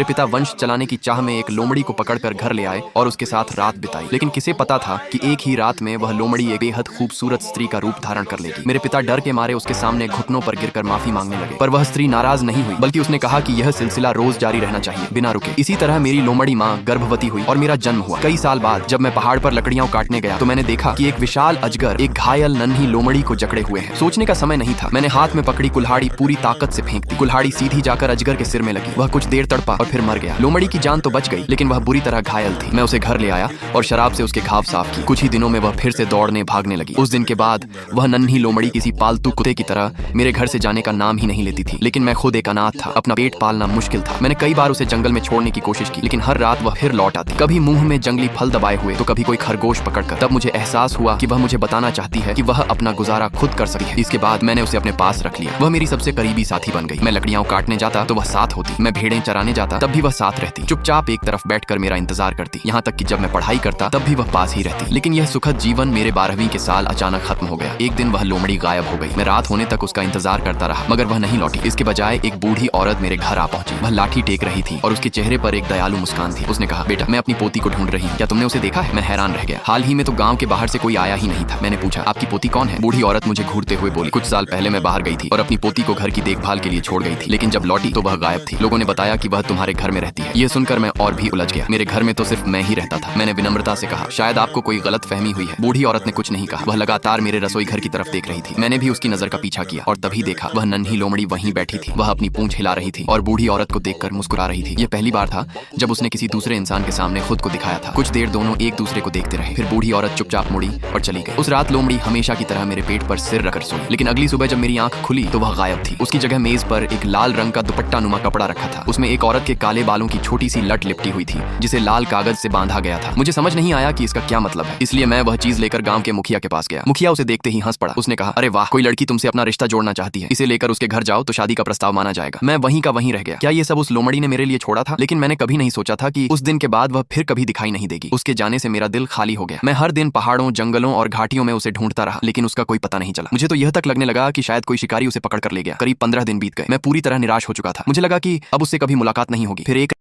मेरे पिता वंश चलाने की चाह में एक लोमड़ी को पकड़कर घर ले आए और उसके साथ रात बिताई। लेकिन किसे पता था कि एक ही रात में वह लोमड़ी एक बेहद खूबसूरत स्त्री का रूप धारण कर लेगी। मेरे पिता डर के मारे उसके सामने घुटनों पर गिरकर माफी मांगने लगे, पर वह स्त्री नाराज नहीं हुई, बल्कि उसने कहा कि यह सिलसिला रोज जारी रहना चाहिए बिना रुके। इसी तरह मेरी लोमड़ी माँ गर्भवती हुई और मेरा जन्म हुआ। कई साल बाद जब मैं पहाड़ पर लकड़ियां काटने गया तो मैंने देखा कि एक विशाल अजगर एक घायल नन्ही लोमड़ी को जकड़े हुए है। सोचने का समय नहीं था, मैंने हाथ में पकड़ी कुल्हाड़ी पूरी ताकत से फेंक दी। कुल्हाड़ी सीधी जाकर अजगर के सिर में लगी। वह कुछ देर तड़पा और फिर मर गया। लोमड़ी की जान तो बच गई, लेकिन वह बुरी तरह घायल थी। मैं उसे घर ले आया और शराब से उसके घाव साफ किए। कुछ ही दिनों में वह फिर से दौड़ने भागने लगी। उस दिन के बाद वह नन्ही लोमड़ी किसी पालतू कुत्ते की तरह मेरे घर से जाने का नाम ही नहीं लेती थी। लेकिन मैं खुद एक अनाथ था, अपना पेट पालना मुश्किल था। मैंने कई बार उसे जंगल में छोड़ने की कोशिश की, लेकिन हर रात वह फिर लौट आती, कभी मुंह में जंगली फल दबाए हुए तो कभी कोई खरगोश पकड़कर। तब मुझे एहसास हुआ कि वह मुझे बताना चाहती है कि वह अपना गुजारा खुद कर सकती है। इसके बाद मैंने उसे अपने पास रख लिया। वह मेरी सबसे करीबी साथी बन गई। मैं लकड़ियां काटने जाता तो वह साथ होती, मैं भेड़ें चराने जाता तब भी वह साथ रहती, चुपचाप एक तरफ बैठकर मेरा इंतजार करती। यहाँ तक कि जब मैं पढ़ाई करता तब भी वह पास ही रहती। लेकिन यह सुखद जीवन मेरे 12वीं के साल अचानक खत्म हो गया। एक दिन वह लोमड़ी गायब हो गई। मैं रात होने तक उसका इंतजार करता रहा, मगर वह नहीं लौटी। इसके बजाय एक बूढ़ी औरत मेरे घर आ पहुंची। वह लाठी टेक रही थी और उसके चेहरे पर एक दयालु मुस्कान थी। उसने कहा, बेटा, मैं अपनी पोती को ढूंढ रही हूँ, क्या तुमने उसे देखा है? मैं हैरान रह गया। हाल ही में तो गांव के बाहर से कोई आया ही नहीं था। मैंने पूछा, आपकी पोती कौन है? बूढ़ी औरत मुझे घूरते हुए बोली, कुछ साल पहले मैं बाहर गई थी और अपनी पोती को घर की देखभाल के लिए छोड़ गई थी, लेकिन जब लौटी तो वह गायब थी। लोगों ने बताया कि वह तुम्हारे घर में रहती है। यह सुनकर मैं और भी उलझ गया। मेरे घर में तो सिर्फ मैं ही रहता था। मैंने विनम्रता से कहा, शायद आपको कोई गलत फहमी हुई है। बूढ़ी औरत ने कुछ नहीं कहा। वह लगातार मेरे रसोई घर की तरफ देख रही थी। मैंने भी उसकी नजर का पीछा किया और तभी देखा वह नन्ही लोमड़ी वहीं बैठी थी। वह अपनी पूंछ हिला रही थी और बूढ़ी औरत को देखकर मुस्कुरा रही थी। यह पहली बार था जब उसने किसी दूसरे इंसान के सामने खुद को दिखाया था। कुछ देर दोनों एक दूसरे को देखते रहे, फिर बूढ़ी औरत चुपचाप मुड़ी और चली गई। उस रात लोमड़ी हमेशा की तरह मेरे पेट पर सिर रखकर सोई, लेकिन अगली सुबह जब मेरी आंख खुली तो वह गायब थी। उसकी जगह मेज पर एक लाल रंग का दुपट्टा नुमा कपड़ा रखा था। उसमें एक औरत के काले बालों की छोटी सी लट लिपटी हुई थी, जिसे लाल कागज से बांधा गया था। मुझे समझ नहीं आया कि इसका क्या मतलब है, इसलिए मैं वह चीज लेकर गांव के मुखिया के पास गया। मुखिया उसे देखते ही हंस पड़ा। उसने कहा, अरे वाह, कोई लड़की तुमसे अपना रिश्ता जोड़ना चाहती है, इसे लेकर उसके घर जाओ तो शादी का प्रस्ताव माना जाएगा। मैं वहीं का वहीं रह गया। क्या ये सब उस लोमड़ी ने मेरे लिए छोड़ा था? लेकिन मैंने कभी नहीं सोचा था कि उस दिन के बाद वह फिर कभी दिखाई नहीं देगी। उसके जाने से मेरा दिल खाली हो गया। मैं हर दिन पहाड़ों, जंगलों और घाटियों में उसे ढूंढता रहा, लेकिन उसका कोई पता नहीं चला। मुझे तो यह तक लगने लगा कि शायद कोई शिकारी उसे पकड़ कर ले गया। करीब 15 दिन बीत गए। मैं पूरी तरह निराश हो चुका था। मुझे लगा कि अब उससे कभी मुलाकात नहीं होगी। फिर एक